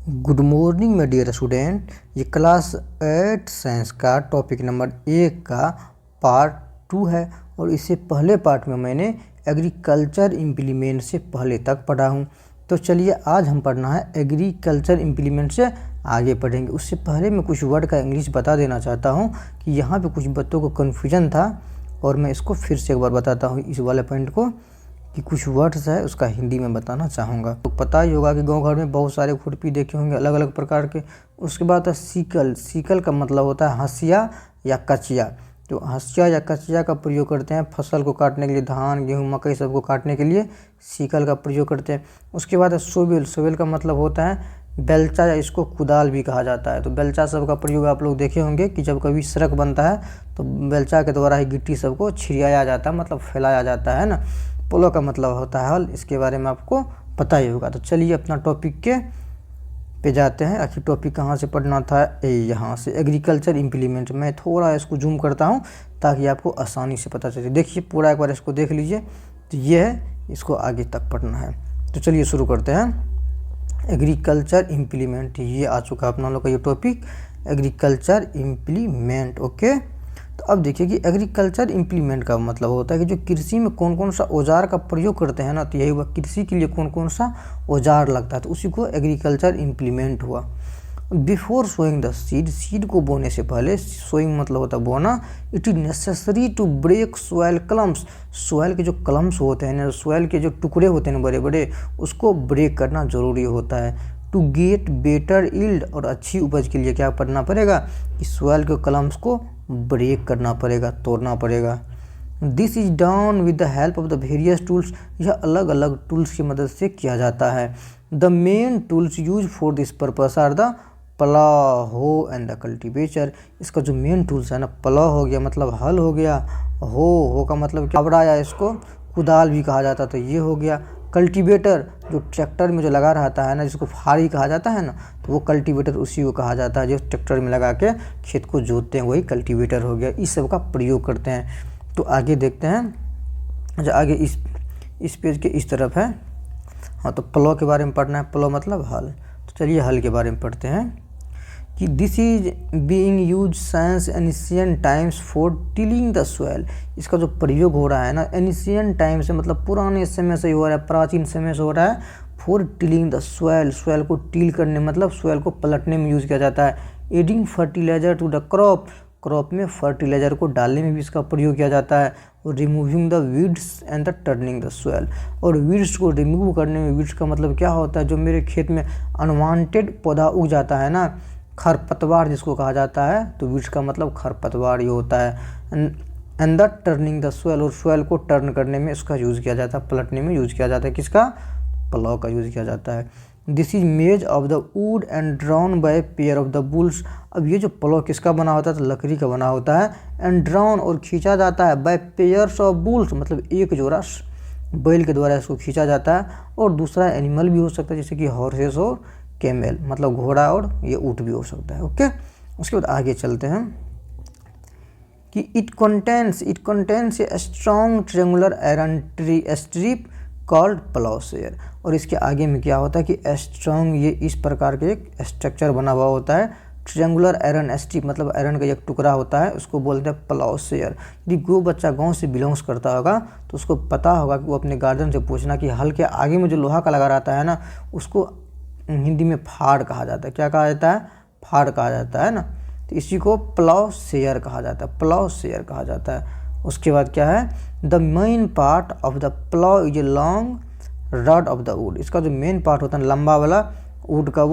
Good morning my dear student. ये class 8 science का topic number 1 का पार्ट 2 है और इससे पहले पार्ट में मैंने एग्रीकल्चर इम्प्लीमेंट से पहले तक पढ़ा हूँ। तो चलिए आज हम पढ़ना है एग्रीकल्चर इम्प्लीमेंट से आगे पढ़ेंगे। उससे पहले मैं कुछ वर्ड का इंग्लिश बता देना चाहता हूँ कि यहाँ पे कुछ बच्चों को कन्फ्यूजन था और मैं इसको फिर से एक बार बताता हूँ इस वाले पॉइंट को कि कुछ वर्ड्स है उसका हिंदी में बताना चाहूँगा। तो पता ही होगा कि गांव घर में बहुत सारे खुरपी देखे होंगे अलग अलग प्रकार के। उसके बाद है सीकल। सीकल का मतलब होता है हंसिया या कचिया। तो हंसिया या कचिया का प्रयोग करते हैं फसल को काटने के लिए, धान गेहूँ मकई सबको काटने के लिए सीकल का प्रयोग करते हैं। उसके बाद है सोबेल। सोबेल का मतलब होता है बेलचा या इसको कुदाल भी कहा जाता है। तो बेलचा सब का प्रयोग आप लोग देखे होंगे कि जब कभी सड़क बनता है तो बेलचा के द्वारा ही गिट्टी सबको छिड़ियाया जाता है, मतलब फैलाया जाता है ना। पोलो का मतलब होता है हल, इसके बारे में आपको पता ही होगा। तो चलिए अपना टॉपिक के पे जाते हैं। आखिर टॉपिक कहाँ से पढ़ना था, यहाँ से एग्रीकल्चर इम्प्लीमेंट। मैं थोड़ा इसको जूम करता हूँ ताकि आपको आसानी से पता चले। देखिए पूरा एक बार इसको देख लीजिए। तो ये है, इसको आगे तक पढ़ना है। तो चलिए शुरू करते हैं। एग्रीकल्चर इम्प्लीमेंट ये आ चुका है अपना लोग का ये टॉपिक, एग्रीकल्चर इम्प्लीमेंट। ओके, तो अब देखिए कि एग्रीकल्चर इम्प्लीमेंट का मतलब होता है कि जो कृषि में कौन कौन सा औजार का प्रयोग करते हैं ना, तो यही हुआ कृषि के लिए कौन कौन सा औजार लगता है, तो उसी को एग्रीकल्चर इम्प्लीमेंट हुआ। Before sowing the seed, seed को बोने से पहले, सोइंग मतलब होता है बोना, it is necessary to break soil clumps. Soil के जो क्लम्स होते हैं ना, सोयल के जो टुकड़े होते हैं बड़े बड़े, उसको ब्रेक करना ज़रूरी होता है। टू गेट बेटर यील्ड, और अच्छी उपज के लिए क्या करना पड़ेगा कि सोयल के क्लम्स को ब्रेक करना पड़ेगा, तोड़ना पड़ेगा। This is done with the help of the various tools, यह अलग अलग टूल्स की मदद से किया जाता है। The main tools use for this purpose are the plough, hoe and the cultivator. इसका जो मेन टूल्स है ना, प्लाव हो गया मतलब हल हो गया, हो का मतलब फावड़ा या इसको कुदाल भी कहा जाता, तो ये हो गया। कल्टीवेटर जो ट्रैक्टर में जो लगा रहता है ना, जिसको फाड़ी कहा जाता है ना, तो वो कल्टीवेटर उसी को कहा जाता है जो ट्रैक्टर में लगा के खेत को जोतते हैं, वही कल्टीवेटर हो गया। इस सब का प्रयोग करते हैं। तो आगे देखते हैं, अच्छा आगे इस पेज के इस तरफ है। हाँ, तो प्लो के बारे में पढ़ना है। प्लो मतलब हल। तो चलिए हल के बारे में पढ़ते हैं कि this is being use science ancient times for tilling the soil. इसका जो प्रयोग हो रहा है ना, एनिशियंट टाइम से मतलब पुराने समय से हो रहा है, प्राचीन समय से हो रहा है। For tilling the soil, soil को टील करने मतलब सोयल को पलटने में यूज़ किया जाता है। Adding fertiliser to the crop, crop में फर्टिलाइजर को डालने में भी इसका प्रयोग किया जाता है। और removing the weeds and the turning the soil, और वीड्स को रिमूव करने में, वीड्स का मतलब क्या होता है, जो मेरे खेत में अनवांटेड पौधा उग जाता है ना, खरपतवार जिसको कहा जाता है, तो वीड्स का मतलब खरपतवार ही होता है। And the turning the soil, और सोयल को टर्न करने में इसका यूज़ किया जाता है, पलटने में यूज़ किया जाता है। किसका? प्लाव का यूज़ किया जाता है। This is made of the wood and drawn by pair of the bulls. अब ये जो प्लाव किसका बना होता है, तो लकड़ी का बना होता है। एंड ड्राउन, और खींचा जाता है, बाय पेयर्स ऑफ बुल्स, मतलब एक जोड़ा बैल के द्वारा इसको खींचा जाता है। और दूसरा एनिमल भी हो सकता है, जैसे कि हॉर्सेस और कैमेल, मतलब घोड़ा और ये ऊँट भी हो सकता है। ओके, उसके बाद आगे चलते हैं कि it contains a strong triangular iron strip called ploughshare. और इसके आगे में क्या होता है कि स्ट्रॉन्ग, ये इस प्रकार के एक स्ट्रक्चर बना हुआ होता है। ट्रेंगुलर आयरन स्ट्रिप मतलब आयरन का एक टुकड़ा होता है, उसको बोलते हैं प्लाउशेयर। यदि कोई बच्चा गांव से बिलोंग्स करता होगा तो उसको पता होगा कि वो अपने गार्जियन से पूछना कि हल के आगे में जो लोहा का लगा रहता है ना, उसको हिंदी में फाड़ कहा जाता है। क्या कहा जाता है? फाड़ कहा जाता है ना। तो इसी को प्लाउशेयर कहा जाता है, प्लाउशेयर कहा जाता है। उसके बाद क्या है, the main part of the plough is a long rod of the would. इसका जो मेन पार्ट होता है लंबा वाला वुड का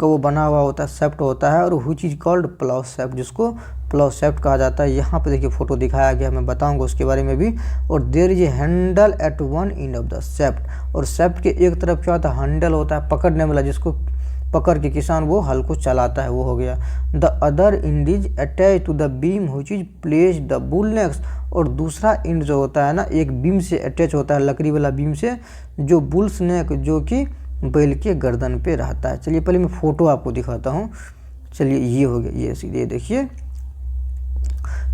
वो बना हुआ होता है, सेप्ट होता है, और व्हिच इज कॉल्ड प्लाउ सेप्ट, जिसको प्लाउ सेप्ट कहा जाता है। यहाँ पे देखिए फोटो दिखाया गया, मैं बताऊंगा उसके बारे में भी। और there is a handle at one end of the shaft, और सेप्ट के एक तरफ क्या होता है, हैंडल होता है पकड़ने वाला, जिसको पकड़ के किसान वो हल को चलाता है, वो हो गया। The other end is attach to the beam which is placed the bull necks, और दूसरा एंड जो होता है ना, एक बीम से अटैच होता है, लकड़ी वाला बीम से, जो बुल्स नेक जो कि बैल के गर्दन पे रहता है। चलिए पहले मैं फोटो आपको दिखाता हूँ। चलिए ये हो गया, ये सीधे देखिए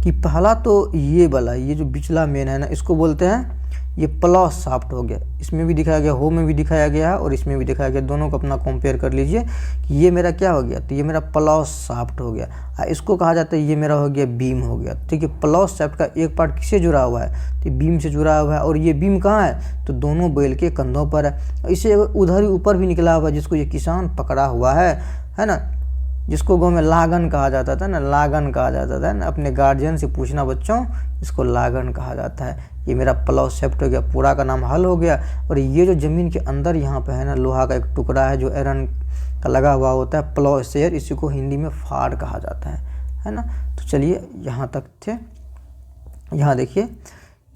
कि पहला तो ये वाला, ये जो बिचला मेन है ना, इसको बोलते हैं ये प्लॉ शाफ्ट हो गया। इसमें भी दिखाया गया, हो में भी दिखाया गया है और इसमें भी दिखाया गया, दोनों को अपना कंपेयर कर लीजिए कि ये मेरा क्या हो गया, तो ये मेरा प्लॉ शाफ्ट हो गया। इसको कहा जाता है ये मेरा हो गया बीम हो गया। ठीक है, प्लॉ शाफ्ट का एक पार्ट किससे जुड़ा हुआ है, तो बीम से जुड़ा हुआ है। और ये बीम कहाँ है, तो दोनों बैल के कंधों पर है। इसे उधर ही ऊपर भी निकला हुआ है, जिसको ये किसान पकड़ा हुआ है ना, जिसको गाँव में लागन कहा जाता था ना, लागन कहा जाता था ना। अपने गार्जियन से पूछना बच्चों, इसको लागन कहा जाता है। ये मेरा प्लॉ शाफ्ट हो गया, पूरा का नाम हल हो गया। और ये जो ज़मीन के अंदर यहाँ पे है ना, लोहा का एक टुकड़ा है जो आयरन का लगा हुआ होता है, प्लॉ शेयर, इसी को हिंदी में फाड़ कहा जाता है ना। तो चलिए यहाँ तक थे। यहाँ देखिए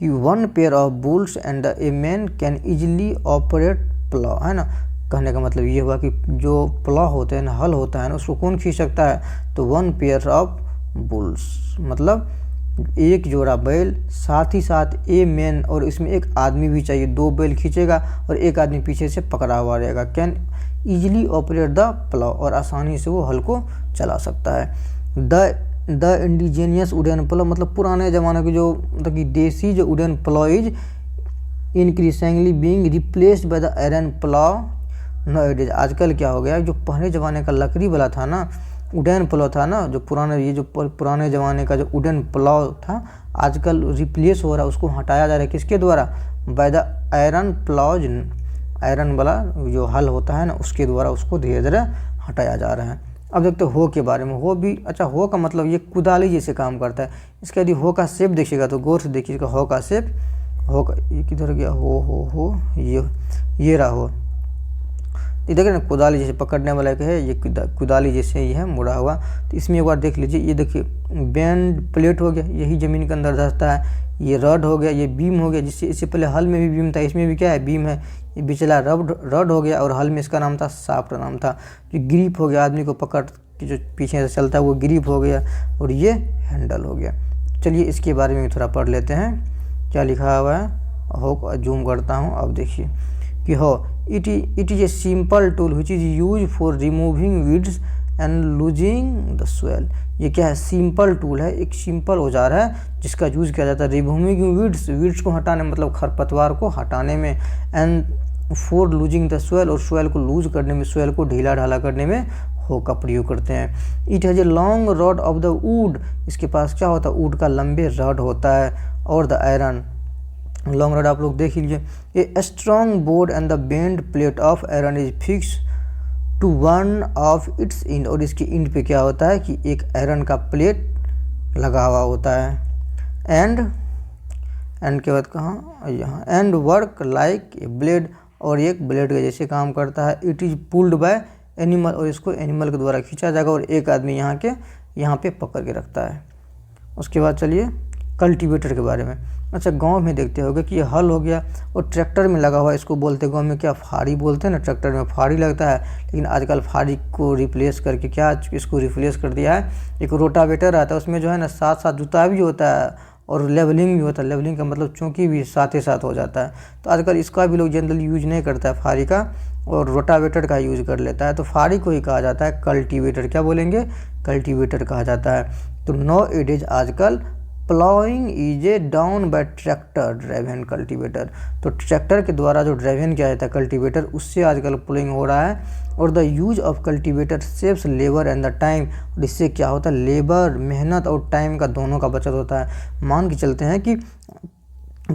कि 1 pair of bulls and a man can easily operate plough, है ना। कहने का मतलब ये हुआ कि जो प्लॉ होते हैं ना, हल होता है ना, उसको कौन खींच सकता है, तो 1 पेयर ऑफ बुल्स मतलब एक जोड़ा बैल, साथ ही साथ ए मैन, और इसमें एक आदमी भी चाहिए, 2 बैल खींचेगा और एक आदमी पीछे से पकड़ा हुआ रहेगा। Can easily operate the plough, और आसानी से वो हल को चला सकता है। द इंडिजीनियस वुडन प्लॉ मतलब पुराने ज़माने के जो मतलब कि देसी जो wooden plough is increasingly being replaced by the iron plough nowadays. आजकल क्या हो गया, जो पहले ज़माने का लकड़ी वाला था ना, वुडन प्लॉ था ना, जो पुराने, ये जो पुराने ज़माने का जो वुडन प्लॉ था, आजकल रिप्लेस हो रहा है, उसको हटाया जा रहा है किसके द्वारा, by the iron applause. Iron वाला जो हल होता है ना, उसके द्वारा उसको धीरे धीरे हटाया जा रहा है। अब देखते हो के बारे में। हो भी अच्छा, हो का मतलब ये कुदाली जैसे काम करता है। इसका यदि हो का शेप देखिएगा तो गौर से देखिएगा, हो का शेप, हो का ये किधर गया, हो ये रहा हो, ये देखिए ना, कुदाली जैसे पकड़ने वाला एक है, ये कुदाली जैसे ही है मुड़ा हुआ। तो इसमें एक बार देख लीजिए, ये देखिए बैंड प्लेट हो गया, यही ज़मीन के अंदर धंसता है। ये रड हो गया, ये बीम हो गया, जिससे इससे पहले हल में भी बीम था, इसमें भी क्या है, बीम है। ये बिचला रड हो गया, और हल में इसका नाम था शाफ्ट नाम था। जो ग्रिप हो गया, आदमी को पकड़ के जो पीछे से चलता है वो ग्रिप हो गया, और ये हैंडल हो गया। चलिए इसके बारे में थोड़ा पढ़ लेते हैं, क्या लिखा हुआ है। हो जूम करता हूँ, अब देखिए कि हो it is a simple tool which is use for removing weeds and losing the soil. ये क्या है, सिंपल टूल है, एक सिंपल औजार है जिसका यूज़ किया जाता है रिमूविंग वीड्स को हटाने, मतलब खरपतवार को हटाने में, and for losing the soil, और सोयल को लूज करने में, सोयल को ढीला ढाला करने में हो का प्रयोग करते हैं। It has a long rod of the would, इसके पास क्या होता है, वुड का लंबे रॉड होता है, और द आयरन लॉन्ग रॉड आप लोग देख लीजिए। A strong board and the bend plate of iron is fix to one of its end, और इसके इंड पे क्या होता है कि एक आयरन का प्लेट लगा हुआ होता है। एंड के बाद कहाँ, यहाँ, and work like a blade, और एक ब्लेड के जैसे काम करता है। It is pulled bye animal, और इसको एनिमल के द्वारा खींचा जाएगा, और एक आदमी यहाँ पे पकड़ के रखता है। उसके बाद चलिए कल्टीवेटर के बारे में। अच्छा, गांव में देखते होगे कि ये हल हो गया और ट्रैक्टर में लगा हुआ, इसको बोलते हैं गांव में क्या, फाड़ी बोलते हैं ना। ट्रैक्टर में फाड़ी लगता है, लेकिन आजकल फाड़ी को रिप्लेस करके क्या, इसको रिप्लेस कर दिया है, एक रोटावेटर आता है। उसमें जो है ना साथ साथ जुता भी होता है और लेवलिंग भी होता है। लेवलिंग का मतलब चौकी भी साथ ही साथ हो जाता है। तो आजकल इसका भी लोग जनरली यूज नहीं करता है फाड़ी का, और रोटावेटर का यूज कर लेता है। तो फाड़ी को ही कहा जाता है कल्टीवेटर। क्या बोलेंगे, कल्टीवेटर कहा जाता है। तो नो एडेज आजकल प्लाइंग is a down by tractor driven cultivator. तो ट्रैक्टर के द्वारा जो ड्राइवन किया जाता है कल्टीवेटर, उससे आजकल प्लाइंग हो रहा है। और the use of cultivator saves labour and the time, और इससे क्या होता है, लेबर मेहनत और टाइम का दोनों का बचत होता है। मान के चलते हैं कि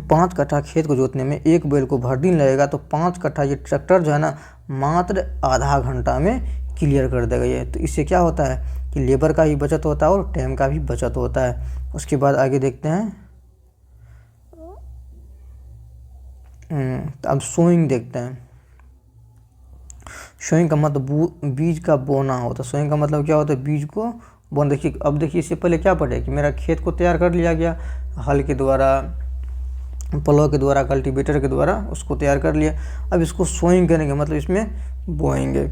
5 कट्ठा खेत को जोतने में एक बैल को भर दिन लगेगा, तो 5 कट्ठा ये ट्रैक्टर जो है ना मात्र आधा घंटा में क्लियर कर देगा ये। तो इससे क्या होता है कि लेबर का भी बचत होता है और टाइम का भी बचत होता है। उसके बाद आगे देखते हैं, तो अब सोइंग देखते हैं। सोइंग का मतलब बीज का बोना होता है। सोइंग का मतलब क्या होता है, बीज को बोना। देखिए अब देखिए, इससे पहले क्या पढ़े कि मेरा खेत को तैयार कर लिया गया, हल के द्वारा, प्लो के द्वारा, कल्टीवेटर के द्वारा उसको तैयार कर लिया। अब इसको सोइंग करेंगे, मतलब इसमें बोएंगे।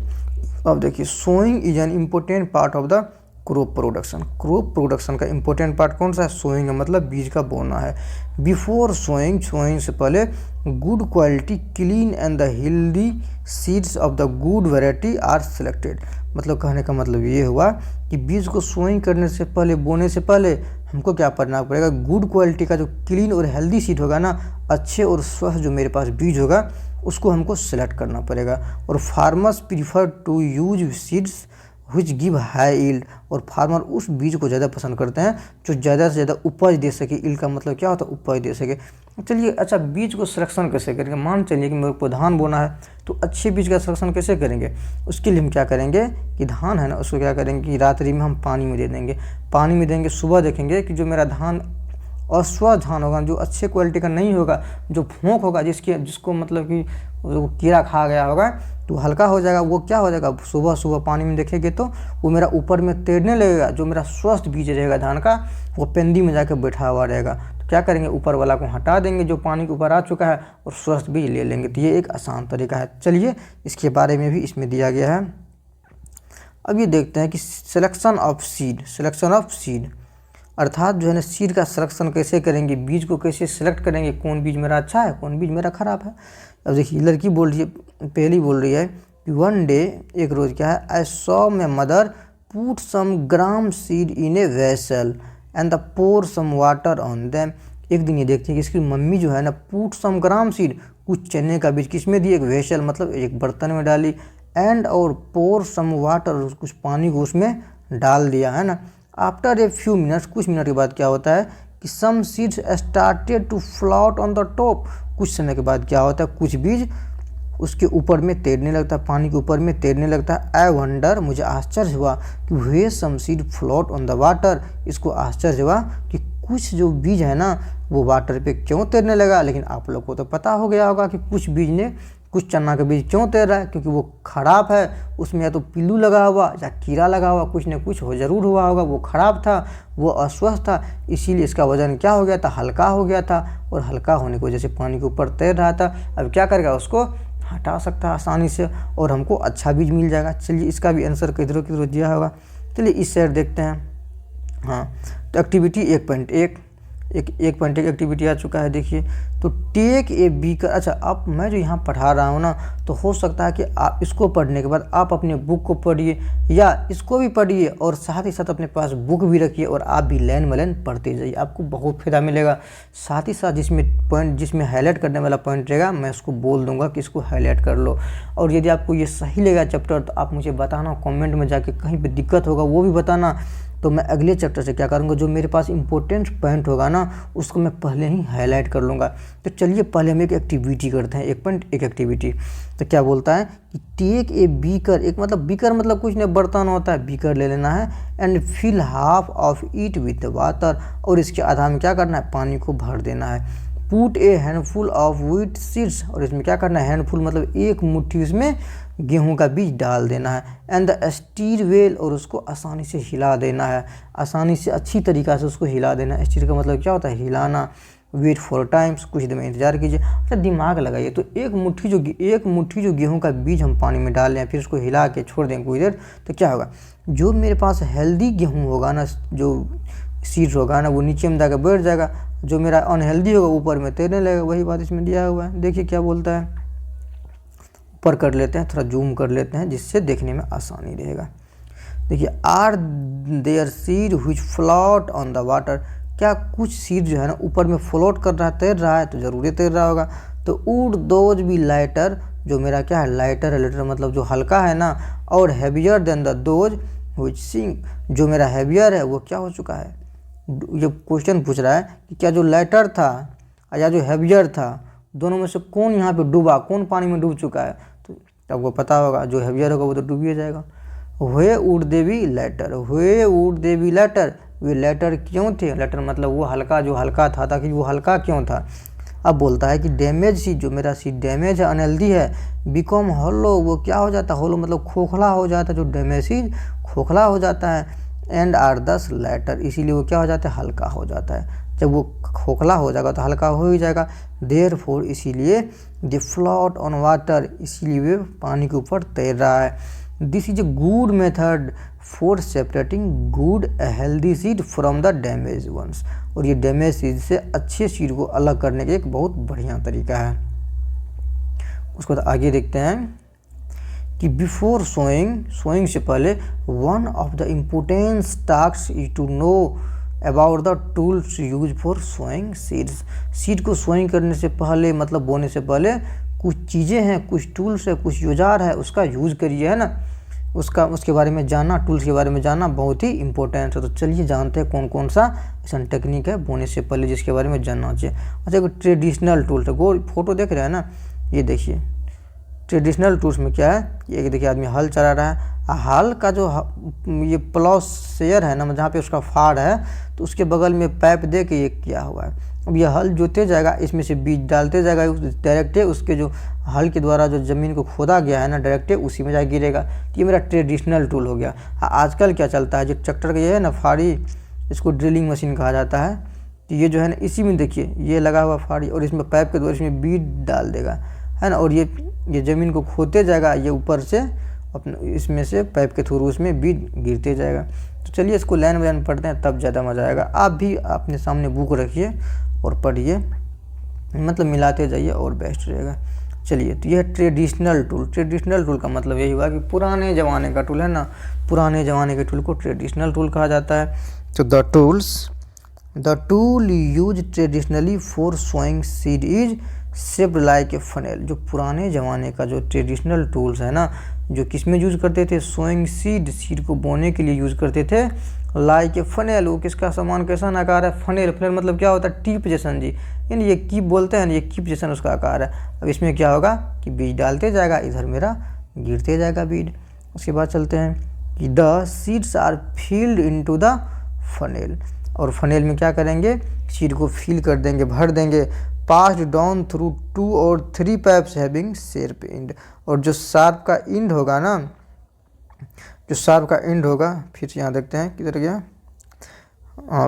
अब देखिए, sowing is an important part of the crop production. Crop production का इंपॉर्टेंट पार्ट कौन सा है? सोइंग का मतलब बीज का बोना है। बिफोर सोइंग, सोइंग से पहले good quality clean and the healthy seeds of the good variety are selected. मतलब कहने का मतलब ये हुआ कि बीज को सोइंग करने से पहले, बोने से पहले हमको क्या करना पड़ेगा? गुड क्वालिटी का जो क्लीन और हेल्दी सीड होगा ना, अच्छे और स्वस्थ जो मेरे पास बीज होगा उसको हमको सेलेक्ट करना पड़ेगा। और farmers prefer to use seeds which give high yield, और फार्मर उस बीज को ज़्यादा पसंद करते हैं जो ज़्यादा से ज़्यादा उपज दे सके। यील्ड का मतलब क्या होता है? उपज दे सके। चलिए अच्छा, बीज को सिलेक्शन कैसे करेंगे? मान चलिए कि मेरे को धान बोना है, तो अच्छे बीज का सिलेक्शन कैसे करेंगे? उसके लिए हम क्या करेंगे कि धान है ना, उसको क्या करेंगे कि रात्रि में हम पानी में दे देंगे। पानी में देंगे, सुबह देखेंगे कि जो मेरा धान अस्वस्थ धान होगा, जो अच्छे क्वालिटी का नहीं होगा, जो फोंक होगा, जिसको मतलब कि वो कीड़ा खा गया होगा, तो हल्का हो जाएगा। वो क्या हो जाएगा? सुबह सुबह पानी में देखेंगे तो वो मेरा ऊपर में तैरने लगेगा। जो मेरा स्वस्थ बीज रहेगा धान का, वो पेंदी में जाकर बैठा हुआ रहेगा। तो क्या करेंगे? ऊपर वाला को हटा देंगे जो पानी के ऊपर आ चुका है, और स्वस्थ बीज ले लेंगे। तो ये एक आसान तरीका है। चलिए इसके बारे में भी इसमें दिया गया है। अब ये देखते हैं कि selection of seed. Selection of seed अर्थात जो है ना, सीड का सिलेक्शन कैसे करेंगे, बीज को कैसे सिलेक्ट करेंगे, कौन बीज मेरा अच्छा है, कौन बीज मेरा खराब है। अब देखिए, लड़की बोल रही है, पहली बोल रही है कि वन डे, एक रोज़ क्या है, I saw my mother put some gram seed in a vessel and the pour some water on them. एक दिन ये देखते हैं कि इसकी मम्मी जो है ना, पुट सम ग्राम सीड, कुछ चने का बीज किस में दी? एक वेसल मतलब एक बर्तन में डाली, एंड और पोर सम वाटर, कुछ पानी को उसमें डाल दिया, है ना। आफ्टर ए फ्यू मिनट्स, कुछ मिनट के बाद क्या होता है कि some seeds started to float on the top. कुछ समय के बाद क्या होता है, कुछ बीज उसके ऊपर में तैरने लगता है, पानी के ऊपर में तैरने लगता है। आई वंडर, मुझे आश्चर्य हुआ कि why some seed float on the water. इसको आश्चर्य हुआ कि कुछ जो बीज है ना, वो वाटर पे क्यों तैरने लगा। लेकिन आप लोग को तो पता हो गया होगा कि कुछ बीज ने, कुछ चना का बीज क्यों तैर रहा है, क्योंकि वो खराब है, उसमें या तो पिल्लू लगा हुआ या कीड़ा लगा हुआ, कुछ न कुछ हो जरूर हुआ होगा। वो खराब था, वो अस्वस्थ था, इसीलिए इसका वजन क्या हो गया था? हल्का हो गया था, और हल्का होने की वजह से पानी के ऊपर तैर रहा था। अब क्या करेगा? उसको हटा सकता है आसानी से, और हमको अच्छा बीज मिल जाएगा। चलिए इसका भी आंसर किधरों किधरों दिया होगा। चलिए इस साइड देखते हैं। हाँ, तो एक्टिविटी 1.1 एक्टिविटी आ चुका है। देखिए, तो टेक ए बीकर। अच्छा, अब मैं जो यहाँ पढ़ा रहा हूँ ना, तो हो सकता है कि आप इसको पढ़ने के बाद आप अपने बुक को पढ़िए, या इसको भी पढ़िए, और साथ ही साथ अपने पास बुक भी रखिए, और आप भी लाइन बाय लाइन पढ़ते जाइए। आपको बहुत फायदा मिलेगा। साथ ही साथ जिसमें हाईलाइट करने वाला पॉइंट रहेगा, मैं उसको बोल दूंगा कि इसको हाईलाइट कर लो। और यदि आपको ये सही लगेगा चैप्टर, तो आप मुझे बताना कमेंट में जाके, कहीं पे दिक्कत होगा वो भी बताना। तो मैं अगले चैप्टर से क्या करूँगा, जो मेरे पास इंपॉर्टेंट पॉइंट होगा ना, उसको मैं पहले ही हाईलाइट कर लूँगा। तो चलिए पहले हम एक एक्टिविटी करते हैं। 1.1 एक्टिविटी तो क्या बोलता है कि टेक ए बीकर। एक मतलब बीकर मतलब कुछ नहीं, बर्तन होता है, बीकर ले लेना है, and fill half of it with water. और इसके आधा में क्या करना है? पानी को भर देना है। Put A handful of wheat seeds, और इसमें क्या करना है? हैंडफुल मतलब एक मुट्ठी उसमें गेहूं का बीज डाल देना है। एंड द स्टीर वेल, और उसको आसानी से हिला देना है, आसानी से अच्छी तरीक़ा से उसको हिला देना है। स्टीर का मतलब क्या होता है? हिलाना। वेट 4 टाइम्स, कुछ देर में इंतजार कीजिए। अच्छा, दिमाग लगाइए। तो एक मुट्ठी जो गेहूं का बीज हम पानी में डाल लें, फिर उसको हिला के छोड़ दें कुछ देर, तो क्या होगा? जो मेरे पास हेल्दी गेहूँ होगा ना, जो सीड्स होगा ना, वो नीचे में जाकर बैठ जाएगा। जो मेरा अनहेल्दी होगा ऊपर में तैरने लगेगा। वही बात इसमें दिया हुआ है। देखिए क्या बोलता है, ऊपर कर लेते हैं, थोड़ा जूम कर लेते हैं, जिससे देखने में आसानी रहेगा। देखिए, are there seed which float on the water. क्या कुछ सीड जो है ना ऊपर में फ्लोट कर रहा है, तैर रहा है? तो जरूर तैर रहा होगा। तो वुड दोज बी लाइटर, जो मेरा क्या है? लाइटर है। लाइटर मतलब जो हल्का है ना, और heavier than the those which sink, जो मेरा हैवियर है वो क्या हो चुका है? ये क्वेश्चन पूछ रहा है कि क्या जो लाइटर था या जो हैवियर था, दोनों में से कौन यहाँ पे डूबा, कौन पानी में डूब चुका है? तो आपको पता होगा, जो हैवियर होगा वो तो डूब ही जाएगा। हुए वुड दे बी लाइटर, हुए would they B lighter, way lighter क्यों थे? लाइटर मतलब वो हल्का, जो हल्का था, ताकि वो हल्का क्यों था? अब बोलता है कि डैमेज सीड, जो मेरा सीड डैमेज है, अनहेल्दी है, बिकम हॉलो, वो क्या हो जाता है? हॉलो मतलब खोखला हो जाता है। जो डैमेज सीड खोखला हो जाता है। एंड आर दस लाइटर, इसीलिए वो क्या हो जाता है? हल्का हो जाता है। जब वो खोखला हो जाएगा तो हल्का हो ही जाएगा। देयरफॉर, इसीलिए दे फ्लोट ऑन वाटर, इसीलिए वे पानी के ऊपर तैर रहा है। This is a good method for separating good healthy seed from the damage ones. और ये डैमेज सीड से अच्छे सीड को अलग करने का एक बहुत बढ़िया तरीका है। उसके बाद आगे देखते हैं कि बिफोर सोइंग से पहले one of the important task is to know about the tools use for sowing seeds. Seed को सोइंग करने से पहले मतलब बोने से पहले कुछ चीज़ें हैं, कुछ टूल्स है, कुछ औजार है, उसका यूज़ करिए, है ना। उसके बारे में जानना, टूल्स के बारे में जानना बहुत ही इंपॉर्टेंट है। तो चलिए जानते हैं कौन कौन सा ऐसा टेक्निक है बोने से पहले जिसके बारे में जानना चाहिए। अच्छा, कोई ट्रेडिशनल टूल्स है, गोल फोटो देख रहे हैं ना, ये देखिए ट्रेडिशनल टूल्स में क्या है, ये देखिए आदमी हल चला रहा है। हल का जो ये प्लॉसेयर है ना, जहाँ पे उसका फाड़ है, तो उसके बगल में पाइप दे के ये किया हुआ है। अब ये हल जोते जाएगा, इसमें से बीज डालते जाएगा, डायरेक्ट उसके जो हल के द्वारा जो ज़मीन को खोदा गया है ना, डायरेक्ट उसी में जा गिरेगा। तो ये मेरा ट्रेडिशनल टूल हो गया। आजकल क्या चलता है, जो ट्रैक्टर का ये है ना फाड़ी, इसको ड्रिलिंग मशीन कहा जाता है। तो ये जो है ना, इसी में देखिए ये लगा हुआ फाड़ी, और इसमें पाइप के द्वारा इसमें बीज डाल देगा, है ना, और ये ज़मीन को खोदते जाएगा, ये ऊपर से अपने इसमें से पाइप के थ्रू उसमें बीज गिरते जाएगा। तो चलिए इसको लाइन बाय लाइन पढ़ते हैं, तब ज़्यादा मज़ा आएगा। आप भी अपने सामने बुक रखिए और पढ़िए, मतलब मिलाते जाइए और बेस्ट रहेगा। चलिए, तो यह ट्रेडिशनल टूल का मतलब यही हुआ कि पुराने ज़माने का टूल है ना, पुराने ज़माने के टूल को ट्रेडिशनल टूल कहा जाता है। तो the tool use traditionally for sowing seed is shaped like a funnel. जो पुराने ज़माने का जो ट्रेडिशनल टूल्स है ना, जो किस में यूज़ करते थे, सोइंग सीड को बोने के लिए यूज़ करते थे। लाइक ए फनेल, वो किसका समान कैसा आकार है, फनेल मतलब क्या होता है, टीप जैसन जी, यानी ये कीप बोलते हैं ना, ये कीप जैसन उसका आकार है। अब इसमें क्या होगा कि बीज डालते जाएगा, इधर मेरा गिरते जाएगा बीज। उसके बाद चलते हैं कि the seeds are field into the funnel, और फनेल में क्या करेंगे, सीड को फिल कर देंगे, भर देंगे। Passed down through 2 or 3 pipes having sharp and, और जो शार्प का एंड होगा ना, जो शार्प का एंड होगा, फिर से यहाँ देखते हैं किधर गया,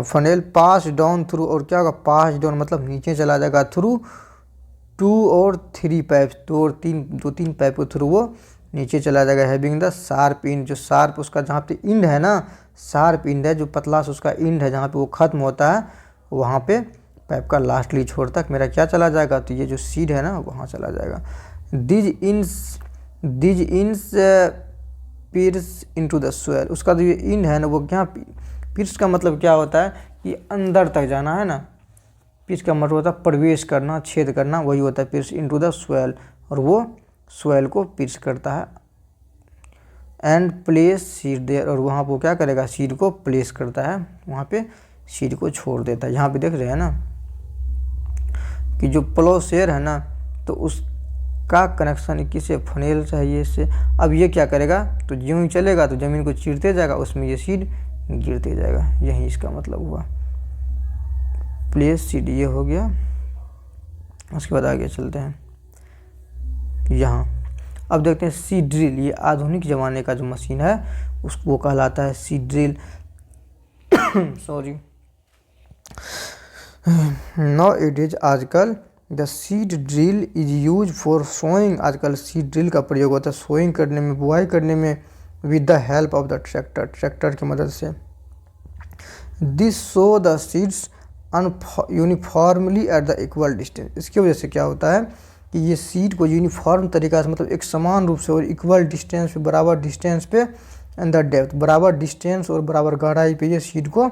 फनेल पास डाउन थ्रू, और क्या होगा, पास डाउन मतलब नीचे चला जाएगा, थ्रू 2 or 3 पाइप्स, 2-3 पाइप के थ्रू वो नीचे चला जाएगा। हैविंग द शार्प एंड, जो शार्प उसका जहाँ पे एंड है ना, शार्प एंड है, जो पतला से उसका एंड है, जहाँ पे वो ख़त्म होता है, वहाँ पे पाइप का लास्टली छोर तक मेरा क्या चला जाएगा, तो ये जो सीड है ना वहाँ चला जाएगा। These ends pierce into the soil, उसका जो ये इन है ना, वो क्या, पियर्स का मतलब क्या होता है कि अंदर तक जाना है ना, पियर्स का मतलब होता है प्रवेश करना, छेद करना, वही होता है पियर्स इनटू द सोइल, और वो सोइल को पियर्स करता है। एंड प्लेस सीड देयर, और वहाँ वो क्या करेगा, सीड को प्लेस करता है, वहाँ पे सीड को छोड़ देता है। यहाँ पे देख रहे हैं ना कि जो प्लोसेयर है ना, तो उसका कनेक्शन किससे, फनेल चाहिए इससे। अब ये क्या करेगा, तो यूँ ही चलेगा तो ज़मीन को चीरते जाएगा, उसमें ये सीड गिरते जाएगा, यही इसका मतलब हुआ, प्लेस सीड ये हो गया। उसके बाद आगे चलते हैं यहाँ, अब देखते हैं सीड ड्रिल। ये आधुनिक ज़माने का जो मशीन है उसको कहलाता है सीड ड्रिल। सॉरी, नाउ-ए-डेज आजकल the seed drill is use for sowing, आजकल सीड ड्रिल का प्रयोग होता है सोइंग करने में, बुआई करने में, with the help of the tractor की मदद से। This so the seeds uniformly at the equal distance, इसकी वजह से क्या होता है कि ये सीड को यूनिफॉर्म तरीका से, मतलब एक समान रूप से और इक्वल डिस्टेंस पे, बराबर डिस्टेंस पे, एंड द डेप्थ, बराबर डिस्टेंस और बराबर गहराई पे ये सीड को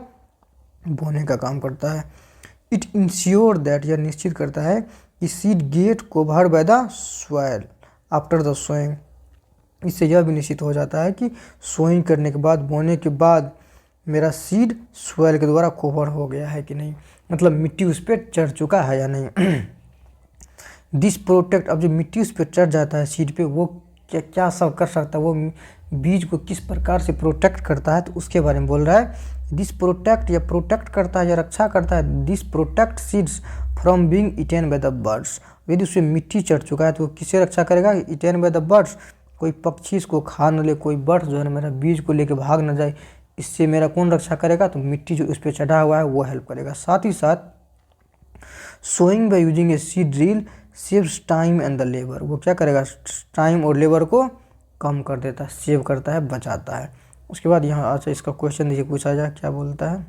बोने का काम करता है। इट इंश्योर दैट, यह निश्चित करता है कि seed get cover by the soil after the sowing, इससे यह भी निश्चित हो जाता है कि सोइंग करने के बाद, बोने के बाद मेरा सीड सॉइल के द्वारा कवर हो गया है कि नहीं, मतलब मिट्टी उस पर चढ़ चुका है या नहीं। दिस प्रोटेक्ट, अब जो मिट्टी उस पर चढ़ जाता है सीड पे, वो क्या क्या सब कर सकता है, वो बीज को किस प्रकार से प्रोटेक्ट करता है, तो उसके बारे में बोल रहा है। दिस प्रोटेक्ट, या प्रोटेक्ट करता है या रक्षा करता है, this protect seeds from being eaten by the birds. यदि उसमें मिट्टी चढ़ चुका है तो वो किससे रक्षा करेगा, ईटेन बाय द बर्ड्स, कोई पक्षी इसको खा न ले, कोई बर्ड जो है मेरा बीज को लेके भाग न जाए, इससे मेरा कौन रक्षा करेगा, तो मिट्टी जो उस पर चढ़ा हुआ है वो हेल्प करेगा। साथ ही साथ sowing by using a seed drill saves time and the labour, वो क्या करेगा, टाइम और लेबर को कम कर देता है, सेव करता है, बचाता है। उसके बाद यहाँ अच्छा इसका क्वेश्चन देखिए पूछा जाए, क्या बोलता है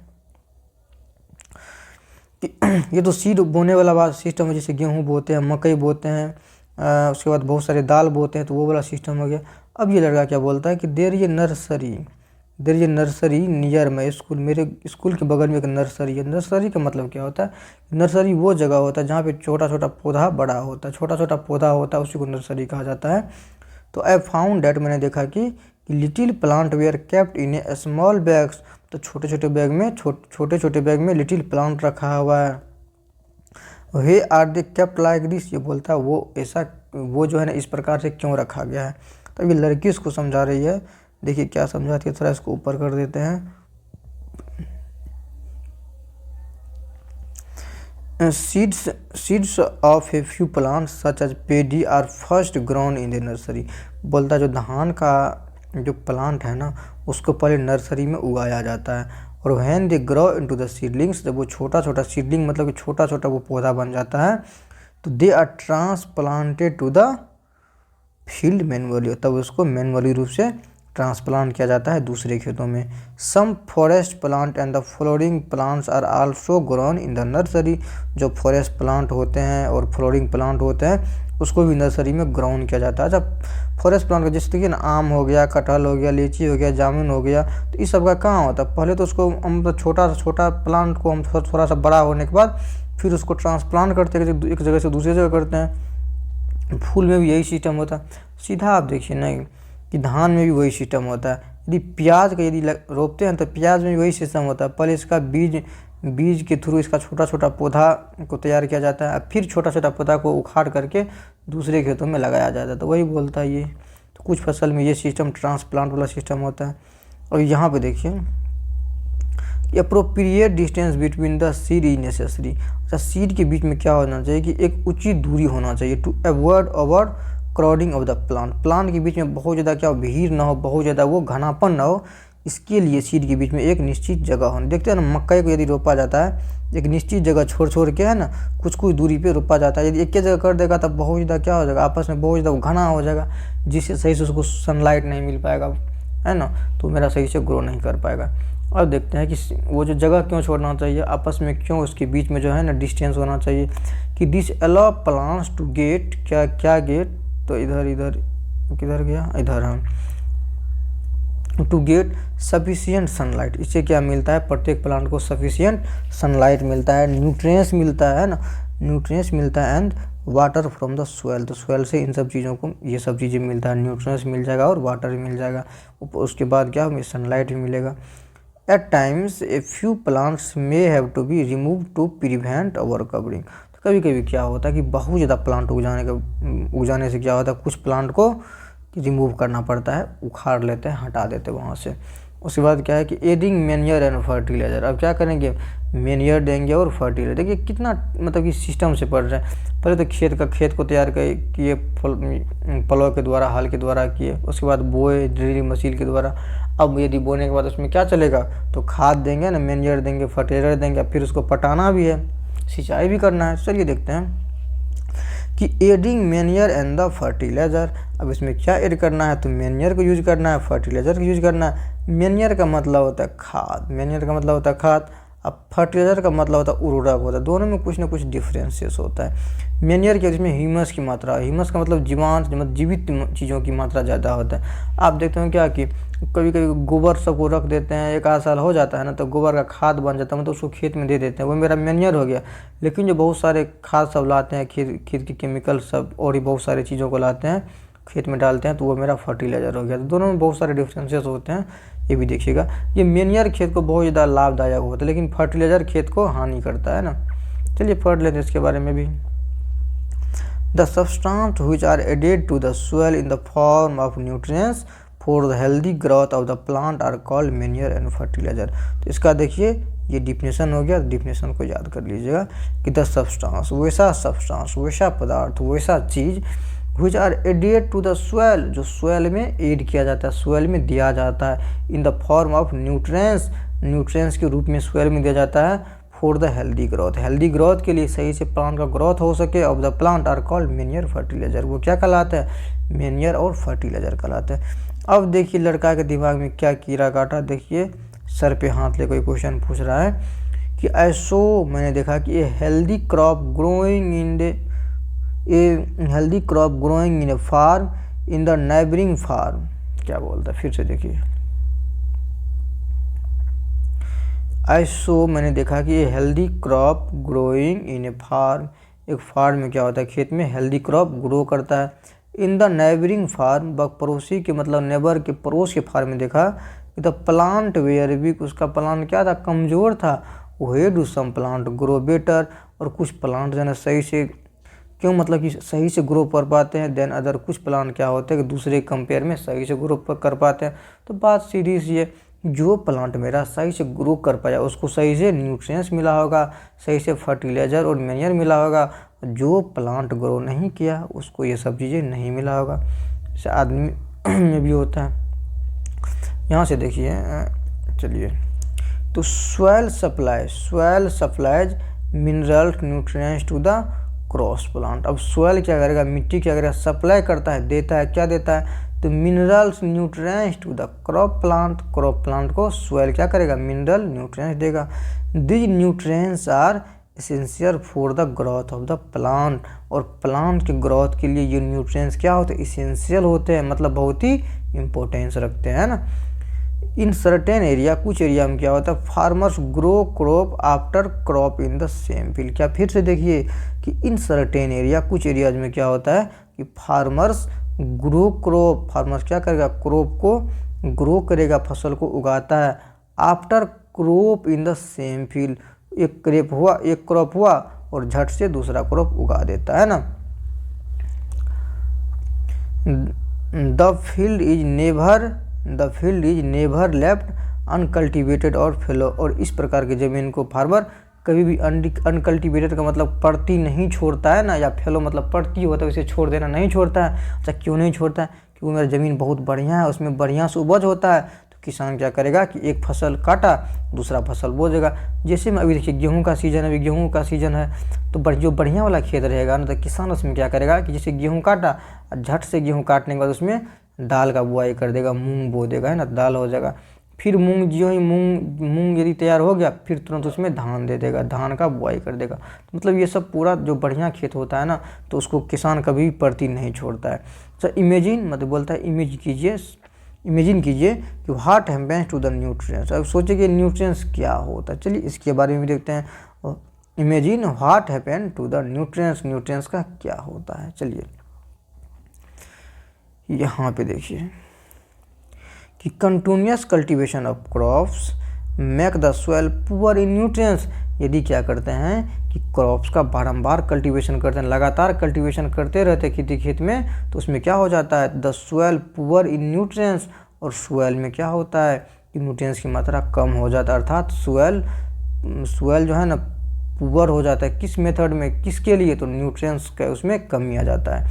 कि ये तो सीड बोने वाला बात सिस्टम है, जैसे गेहूँ बोते हैं, मकई बोते हैं, उसके बाद बहुत सारे दाल बोते हैं, तो वो वाला सिस्टम हो गया। अब ये लड़का क्या बोलता है कि देर ये नर्सरी नियर माई स्कूल, मेरे स्कूल के बगल में एक नर्सरी है। नर्सरी का मतलब क्या होता है, नर्सरी वो जगह होता है जहाँ पे छोटा छोटा पौधा बड़ा होता है, छोटा छोटा पौधा होता है, उसी को नर्सरी कहा जाता है। तो आई फाउंड डैट, मैंने देखा कि little plant were kept in a small bags, तो छोटे छोटे बैग में लिटिल प्लांट रखा हुआ है। Why are they kept like this, ये बोलता है वो ऐसा, वो जो है ना इस प्रकार से क्यों रखा गया है। तो अभी लड़की उसको समझा रही है, देखिए क्या समझाती है, थोड़ा इसको ऊपर कर देते हैं। Seeds of a few plants such as paddy are first grown in the nursery, बोलता है जो धान का जो प्लांट है ना उसको पहले नर्सरी में उगाया जाता है। और when they grow into the seedlings, जब वो छोटा छोटा सीडलिंग मतलब कि छोटा छोटा वो पौधा बन जाता है, तो they are transplanted to the field manually, तब उसको मैनुअली रूप से ट्रांसप्लांट किया जाता है दूसरे खेतों में। Some forest plant and the flowering plants are also grown in the nursery, जो फॉरेस्ट प्लांट होते हैं और फ्लोरिंग प्लांट होते हैं उसको भी नर्सरी में ग्रोन किया जाता है। जब फॉरेस्ट प्लांट का जैसे देखिए ना, आम हो गया, कटहल हो गया, लीची हो गया, जामुन हो गया, तो इस सब का कहाँ होता है, पहले तो उसको हम छोटा छोटा प्लांट को हम थोड़ा सा बड़ा होने के बाद फिर उसको ट्रांसप्लांट करते हैं, एक जगह से दूसरी जगह करते हैं। फूल में भी यही सिस्टम होता है। सीधा आप देखिए ना कि धान में भी वही सिस्टम होता है। यदि प्याज का यदि रोपते हैं तो प्याज में भी वही सिस्टम होता है, पहले इसका बीज के थ्रू इसका छोटा छोटा पौधा को तैयार किया जाता है, फिर छोटा छोटा पौधा को उखाड़ करके दूसरे खेतों में लगाया जाता है। तो वही बोलता है ये, तो कुछ फसल में ये सिस्टम ट्रांसप्लांट वाला सिस्टम होता है। और यहाँ पे देखिए appropriate distance between the seed is necessary, अच्छा सीड के बीच में क्या होना चाहिए कि एक उचित दूरी होना चाहिए, to avoid overcrowding of the plant के बीच में बहुत ज़्यादा क्या हो, भीड़ ना हो, बहुत ज़्यादा वो घनापन ना हो, इसके लिए सीड के बीच में एक निश्चित जगह होनी। देखते हैं ना मकई को यदि रोपा जाता है एक निश्चित जगह छोड़ के है ना कुछ दूरी पे रोपा जाता है, यदि एक जगह कर देगा तब बहुत ज़्यादा क्या हो जाएगा, आपस में बहुत ज़्यादा घना हो जाएगा, जिससे सही से उसको सनलाइट नहीं मिल पाएगा, है ना, तो मेरा सही से ग्रो नहीं कर पाएगा। अब देखते हैं कि वो जो जगह क्यों छोड़ना चाहिए, आपस में क्यों उसके बीच में जो है ना डिस्टेंस होना चाहिए, कि this allow plants to get क्या गेट, तो इधर किधर गया, इधर हम टू गेट सफिशिएंट सनलाइट, इससे क्या मिलता है, प्रत्येक प्लांट को सफिशिएंट सनलाइट मिलता है, न्यूट्रिएंट्स मिलता है ना, न्यूट्रिएंट्स मिलता है and water from the soil, तो सोयल से इन सब चीज़ों को ये सब चीज़ें मिलता है, न्यूट्रिएंट्स मिल जाएगा और वाटर भी मिल जाएगा, उसके बाद क्या हमें सनलाइट भी मिलेगा। At times a few plants may have to be removed to prevent overcovering, तो कभी कभी क्या होता है कि बहुत ज़्यादा प्लांट उग जाने से क्या होता है, कुछ प्लांट को रिमूव करना पड़ता है, उखाड़ लेते हैं, हटा देते हैं वहाँ से। उसके बाद क्या है कि एडिंग मैन्योर एंड फर्टिलाइजर, अब क्या करेंगे, मैन्योर देंगे और फर्टिलाइजर, देखिए कितना मतलब कि सिस्टम से पढ़ रहे हैं। पहले तो खेत को तैयार किए पलों के द्वारा, हल के द्वारा किए, उसके बाद बोए ड्रिलिंग मशीन के द्वारा। अब यदि बोने के बाद उसमें क्या चलेगा, तो खाद देंगे ना, मैन्योर देंगे, फर्टिलाइजर देंगे, फिर उसको पटाना भी है, सिंचाई भी करना है। चलिए देखते हैं कि adding manure and the fertiliser, अब इसमें क्या ऐड करना है, तो मैन्योर को यूज करना है, फर्टिलाइजर को यूज करना है। मैन्योर का मतलब होता है खाद, अब फर्टिलाइजर का मतलब होता है उर्वरक होता है, दोनों में कुछ ना कुछ डिफरेंसेस होता है। मैन्योर के इसमें ह्यूमस की मात्रा, ह्यूमस का मतलब जीवित चीज़ों की मात्रा ज़्यादा होता है। आप देखते हो क्या कि कभी कभी गोबर सबको रख देते हैं, एक आध साल हो जाता है ना, तो गोबर का खाद बन जाता है, मतलब उसको खेत में दे देते हैं, वो मेरा मैन्योर हो गया। लेकिन जो बहुत सारे खाद सब लाते हैं, खेत के केमिकल सब और ही बहुत सारी चीज़ों को लाते हैं, खेत में डालते हैं, तो वो मेरा फर्टिलाइजर हो गया। तो दोनों में बहुत सारे डिफरेंसेस होते हैं, ये भी देखिएगा। ये मैन्योर खेत को बहुत ज़्यादा लाभदायक होता है, लेकिन फर्टिलाइजर खेत को हानि करता है ना। चलिए पढ़ लेते हैं इसके बारे में भी। The substance which are added to the soil in the form of nutrients for the healthy growth of the plant are called manure and fertiliser. तो इसका देखिए ये डिफिनेशन हो गया, डिफिनेशन को याद कर लीजिएगा कि द सब्सटेंस वैसा पदार्थ, वैसा चीज़ which are added to the soil, जो सोयल में ऐड किया जाता है, सोयल में दिया जाता है, in the form of nutrients के रूप में सोयल में दिया जाता है, for the healthy growth. Healthy growth के लिए सही से प्लांट का ग्रोथ हो सके of the plant are called manure fertiliser. वो क्या कहलाता है? मैन्योर और फर्टिलाइजर कहलाता है। अब देखिए लड़का के दिमाग में क्या कीड़ा काटा, देखिए सर पे हाथ ले कोई क्वेश्चन पूछ रहा है कि ऐसो मैंने देखा कि a healthy crop growing in a farm in the neighbouring farm. क्या बोलता है फिर से देखिए, ऐसो मैंने देखा कि ये healthy crop growing in a farm, एक फार्म में क्या होता है, खेत में हेल्दी क्रॉप ग्रो करता है। इन द नेबरिंग फार्म, पड़ोसी के मतलब नेबर के पड़ोस के फार्म में देखा कि द प्लांट वेयर वीक, उसका प्लांट क्या था, कमज़ोर था। Why do some plant grow better, और कुछ प्लांट जो है ना सही से क्यों मतलब कि सही से ग्रो कर पाते हैं देन अदर, कुछ प्लांट क्या होते हैं कि दूसरे कंपेयर में सही से ग्रो कर पाते हैं। तो बात सीधी सी है, जो प्लांट मेरा सही से ग्रो कर पाया उसको सही से न्यूट्रिएंट्स मिला होगा, सही से फर्टिलाइज़र और मैन्योर मिला होगा। जो प्लांट ग्रो नहीं किया उसको ये सब चीज़ें नहीं मिला होगा। जैसे आदमी में भी होता है। यहाँ से देखिए, चलिए, तो soil supplies minerals nutrients to the crops plant. अब सॉइल क्या करेगा, मिट्टी क्या करेगा, सप्लाई करता है, देता है, क्या देता है, तो minerals nutrients to the crop plant को सॉइल क्या करेगा, मिनरल न्यूट्रिएंट्स देगा। This nutrients are essential for the growth of the plant, और प्लांट के ग्रोथ के लिए ये न्यूट्रिएंट्स क्या होते हैं, इसेंशियल होते हैं, मतलब बहुत ही इंपॉर्टेंस रखते हैं ना। इन सर्टेन एरिया, कुछ एरिया में क्या होता है, farmers grow crop after crop in the same field. क्या फिर से देखिए कि इन सर्टेन एरिया, कुछ एरियाज में क्या होता है कि फार्मर्स ग्रो क्रॉप, फार्मर्स क्या करेगा, क्रॉप को ग्रो करेगा, फसल को उगाता है, after crop in the same field. एक क्रॉप हुआ और झट से दूसरा क्रॉप उगा देता है ना। The field is never left uncultivated और फेलो, और इस प्रकार की ज़मीन को फार्मर कभी भी अनकल्टिवेटेड का मतलब पड़ती नहीं छोड़ता है ना, या फेलो मतलब पड़ती होता है उसे छोड़ देना नहीं छोड़ता है। अच्छा क्यों नहीं छोड़ता है, क्योंकि मेरा ज़मीन बहुत बढ़िया है, उसमें बढ़िया से उपज होता है। तो किसान क्या करेगा कि एक फसल काटा दूसरा फसल बो देगा। जैसे में अभी देखिए गेहूँ का सीज़न है, अभी गेहूँ का सीज़न है, तो जो बढ़िया वाला खेत रहेगा ना, तो किसान उसमें क्या करेगा कि जैसे गेहूँ काटा, झट से गेहूँ काटने के बाद उसमें दाल का बुआई कर देगा, मूंग बो देगा, है ना, दाल हो जाएगा। फिर मूंग यदि तैयार हो गया, फिर तुरंत उसमें धान दे देगा, धान का बुआई कर देगा। तो मतलब ये सब पूरा जो बढ़िया खेत होता है ना, तो उसको किसान कभी पड़ती नहीं छोड़ता है। तो इमेजिन मतलब बोलता है, इमेजिन कीजिए कि what happens to the nutrients. अब सोचिए कि न्यूट्रिएंट्स क्या होता है, चलिए इसके बारे में भी देखते हैं। Imagine what happen to the nutrients का क्या होता है। चलिए यहाँ पे देखिए कि continuous cultivation of crops make the soil poor in nutrients. यदि क्या करते हैं कि क्रॉप्स का बारंबार कल्टीवेशन करते हैं, लगातार कल्टीवेशन करते रहते हैं किसी खेत में, तो उसमें क्या हो जाता है, the soil poor in nutrients, और सॉइल में क्या होता है कि न्यूट्रिएंट्स की मात्रा कम हो जाता है, अर्थात सॉइल जो है ना पुअर हो जाता है। किस मेथड में, किसके लिए, तो न्यूट्रिएंट्स का उसमें कमी आ जाता है।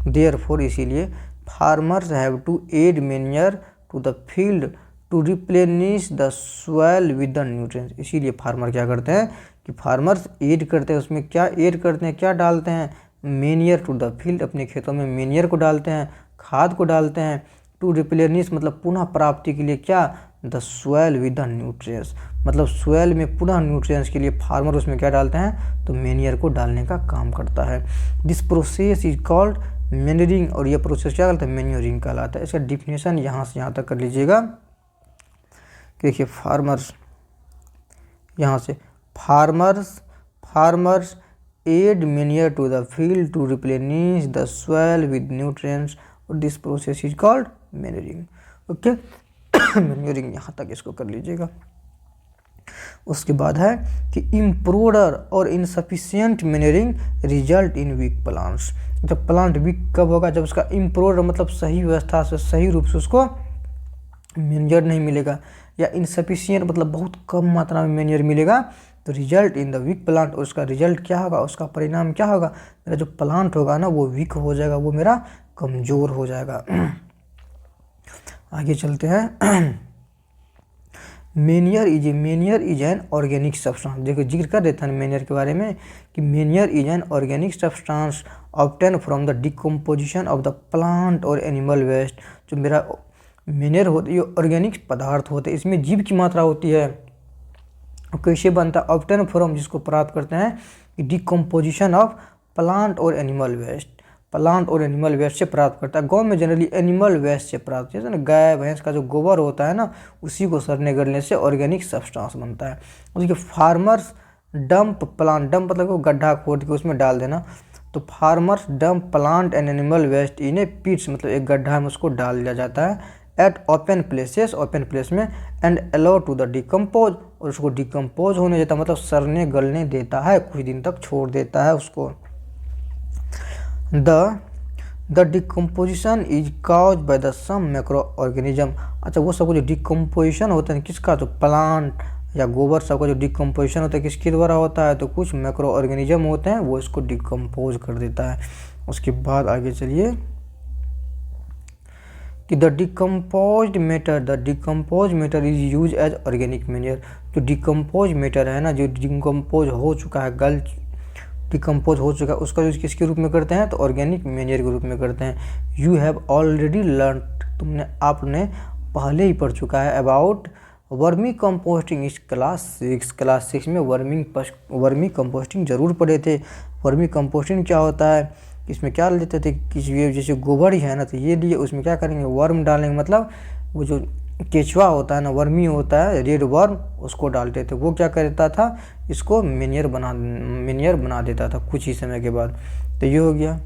देयरफॉर इसीलिए farmers have to add manure to the field to replenish the soil with the nutrients. इसीलिए फार्मर क्या करते हैं कि फार्मर्स ऐड करते हैं, उसमें क्या ऐड करते हैं, क्या डालते हैं, मैन्योर टू द फील्ड, अपने खेतों में मैन्योर को डालते हैं, खाद को डालते हैं। टू रिप्लेनिश मतलब पुनः प्राप्ति के लिए क्या, the soil with the nutrients, मतलब सॉइल में पुनः न्यूट्रिएंट्स के लिए फार्मर उसमें क्या डालते हैं, तो मैन्योर को डालने का काम करता है। This process is called manuring, और यह प्रोसेस क्या कहलाता है, मैन्योरिंग कहलाता है। इसका डिफिनेशन यहाँ से यहाँ तक कर लीजिएगा। देखिए फार्मर्स, यहाँ से farmers add manure to the field to replenish the soil with nutrients, और this process is called manuring. Okay manuring यहाँ तक इसको कर लीजिएगा। उसके बाद है कि इम्प्रूव्ड और insufficient manuring result in weak plants. जब प्लांट वीक कब होगा, जब उसका इम्प्रूव्ड मतलब सही व्यवस्था से सही रूप से उसको मैन्योर नहीं मिलेगा, या इनसफिशिएंट मतलब बहुत कम मात्रा में मैन्योर मिलेगा, तो result in the weak plant, और उसका रिजल्ट क्या होगा, उसका परिणाम क्या होगा, मेरा जो प्लांट होगा ना वो वीक हो जाएगा, वो मेरा कमज़ोर हो जाएगा। आगे चलते हैं। Meniere is an organic substance. देखो जिक्र कर देता है मेनियर के बारे में कि Meniere is an organic substance obtain from the decomposition of the plant और एनिमल वेस्ट। जो मेरा मेनियर होती है ऑर्गेनिक पदार्थ होते हैं, इसमें जीव की मात्रा होती है। कैसे बनता है? ऑब्टेन फ्रॉम, जिसको प्राप्त करते हैं डिकम्पोजिशन ऑफ प्लांट और एनिमल वेस्ट, प्लांट और एनिमल वेस्ट से प्राप्त करता है। गांव में जनरली एनिमल वेस्ट से प्राप्त, जैसे ना गाय भैंस का जो गोबर होता है ना, उसी को सड़ने गलने से ऑर्गेनिक सब्सटेंस बनता है। उसके फार्मर्स डंप प्लांट, डंप मतलब वो गड्ढा खोद के उसमें डाल देना, तो farmers dump plant and animal waste in a pits, मतलब एक गड्ढा में उसको डाल दिया जाता है at open places, open place में, and allow to the decompose, और उसको डिकम्पोज होने देता, मतलब सड़ने गलने देता है, कुछ दिन तक छोड़ देता है उसको। The decomposition is cause by the some macro organism. अच्छा, वो सब जो डिकम्पोजिशन होता है किसका, तो प्लांट या गोबर सबका जो डिकम्पोजिशन होता है किसके द्वारा होता है, तो कुछ मैक्रो ऑर्गेनिज्म होते हैं, वो इसको डिकम्पोज कर देता है। उसके बाद आगे चलिए कि the decomposed matter is use as organic manure. जो डिकम्पोज मैटर है ना, जो डिकम्पोज हो चुका है, डिकम्पोज हो चुका है, उसका यूज किसके रूप में करते हैं, तो ऑर्गेनिक मैन्योर के रूप में करते हैं। यू हैव ऑलरेडी लर्न, आपने पहले ही पढ़ चुका है अबाउट वर्मी कंपोस्टिंग इस क्लास 6 में वर्मी कंपोस्टिंग जरूर पढ़े थे। वर्मी कंपोस्टिंग क्या होता है, इसमें क्या लेते थे, किसी जैसे गोबर ही है ना, तो ये लिए उसमें क्या करेंगे, वर्म डालेंगे, मतलब वो जो केचुआ होता है ना, वर्मी होता है, रेड वर्म, उसको डालते थे। वो क्या करता था, इसको मैन्योर बना देता था कुछ ही समय के बाद। तो ये हो गया।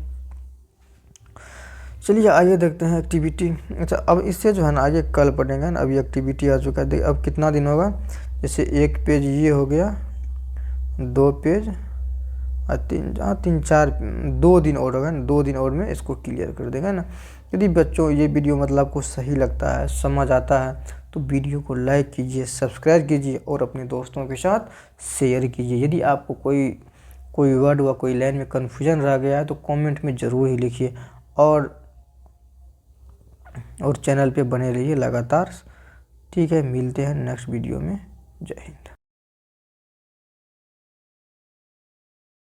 चलिए आइए देखते हैं एक्टिविटी। अच्छा, अब इससे जो है ना आगे कल पढ़ेंगे ना, अभी एक्टिविटी आ चुका है। अब कितना दिन होगा, जैसे एक पेज ये हो गया, 2 पेज और 3-4 2 दिन और होगा ना, 2 दिन और में इसको क्लियर कर देगा ना। यदि बच्चों ये वीडियो मतलब आपको सही लगता है, समझ आता है, तो वीडियो को लाइक कीजिए, सब्सक्राइब कीजिए और अपने दोस्तों के साथ शेयर कीजिए। यदि आपको कोई वर्ड व कोई लाइन में कन्फ्यूजन रह गया है तो कमेंट में ज़रूर ही लिखिए, और चैनल पे बने रहिए लगातार। ठीक है, मिलते हैं नेक्स्ट वीडियो में। जय हिंद।